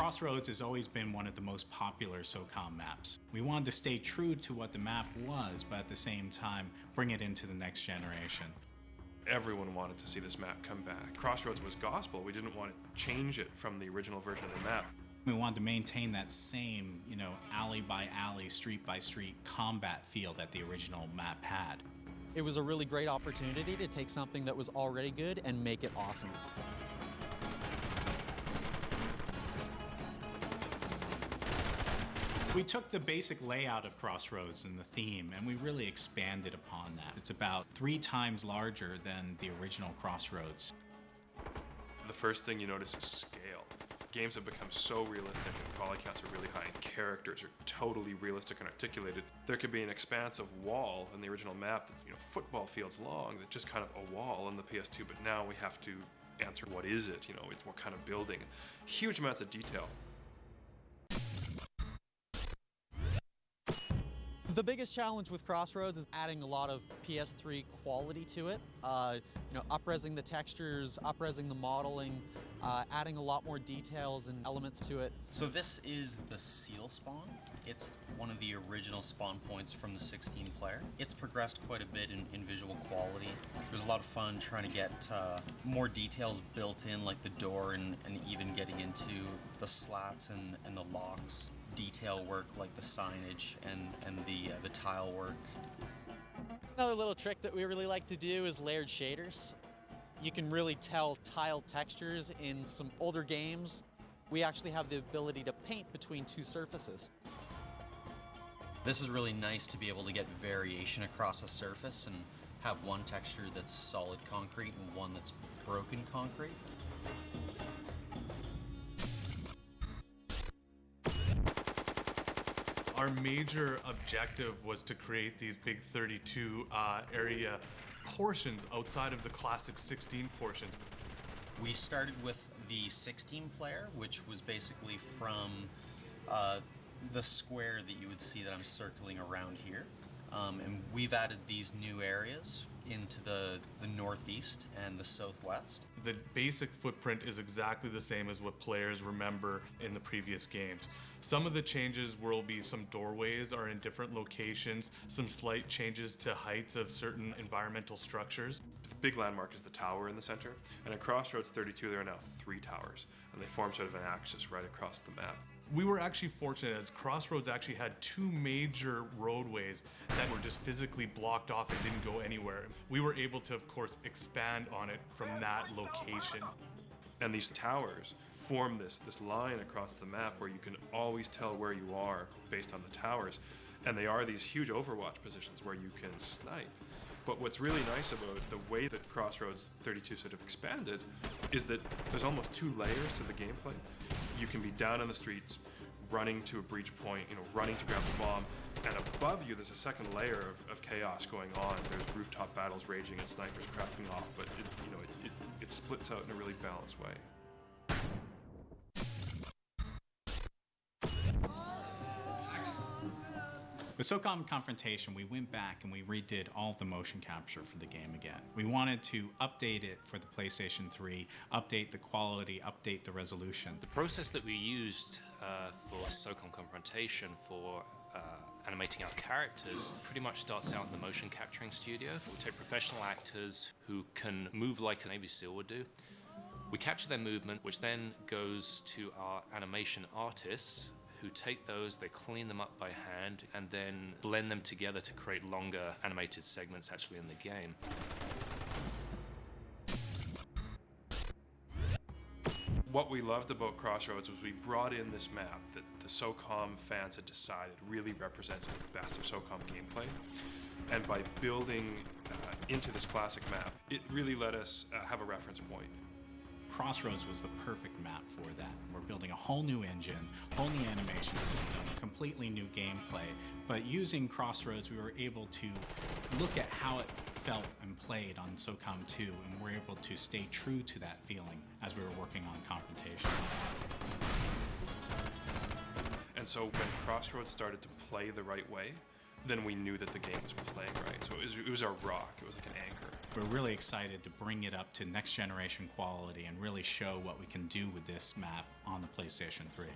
Crossroads has always been one of the most popular SOCOM maps. We wanted to stay true to what the map was, but at the same time, bring it into the next generation. Everyone wanted to see this map come back. Crossroads was gospel. We didn't want to change it from the original version of the map. We wanted to maintain that same, alley by alley, street by street combat feel that the original map had. It was a really great opportunity to take something that was already good and make it awesome. We took the basic layout of Crossroads and the theme, and we really expanded upon that. It's about 3 times larger than the original Crossroads. The first thing you notice is scale. Games have become so realistic and poly counts are really high and characters are totally realistic and articulated. There could be an expansive wall in the original map that's football fields long, that's just kind of a wall on the PS2, but now we have to answer what is it, it's what kind of building. Huge amounts of detail. The biggest challenge with Crossroads is adding a lot of PS3 quality to it. Up-resing the textures, up-resing the modeling, adding a lot more details and elements to it. So this is the seal spawn. It's one of the original spawn points from the 16 player. It's progressed quite a bit in visual quality. There's a lot of fun trying to get more details built in, like the door and even getting into the slats and the locks. Detail work like the signage and the tile work. Another little trick that we really like to do is layered shaders. You can really tell tile textures in some older games. We actually have the ability to paint between 2 surfaces. This is really nice to be able to get variation across a surface and have one texture that's solid concrete and one that's broken concrete. Our major objective was to create these big 32 area portions outside of the classic 16 portions. We started with the 16 player, which was basically from the square that you would see that I'm circling around here. And we've added these new areas into the northeast and the southwest. The basic footprint is exactly the same as what players remember in the previous games. Some of the changes will be some doorways are in different locations, some slight changes to heights of certain environmental structures. The big landmark is the tower in the center, and at Crossroads 32 there are now 3 towers, and they form sort of an axis right across the map. We were actually fortunate as Crossroads actually had 2 major roadways that were just physically blocked off and didn't go anywhere. We were able to, of course, expand on it from that location. And these towers form this line across the map where you can always tell where you are based on the towers. And they are these huge overwatch positions where you can snipe. But what's really nice about the way that Crossroads 32 sort of expanded is that there's almost 2 layers to the gameplay. You can be down on the streets, running to a breach point, running to grab the bomb, and above you there's a second layer of chaos going on. There's rooftop battles raging and snipers cracking off, but it splits out in a really balanced way. With SOCOM Confrontation, we went back and we redid all of the motion capture for the game again. We wanted to update it for the PlayStation 3, update the quality, update the resolution. The process that we used for SOCOM Confrontation for animating our characters pretty much starts out in the motion capturing studio. We take professional actors who can move like a Navy SEAL would do. We capture their movement, which then goes to our animation artists, who take those, they clean them up by hand, and then blend them together to create longer animated segments actually in the game. What we loved about Crossroads was we brought in this map that the SOCOM fans had decided really represented the best of SOCOM gameplay. And by building into this classic map, it really let us have a reference point. Crossroads was the perfect map for that. We're building a whole new engine, whole new animation system, completely new gameplay. But using Crossroads, we were able to look at how it felt and played on SOCOM 2, and we're able to stay true to that feeling as we were working on Confrontation. And so when Crossroads started to play the right way, then we knew that the game was playing right. So it was our rock. It was like an anchor. We're really excited to bring it up to next generation quality and really show what we can do with this map on the PlayStation 3.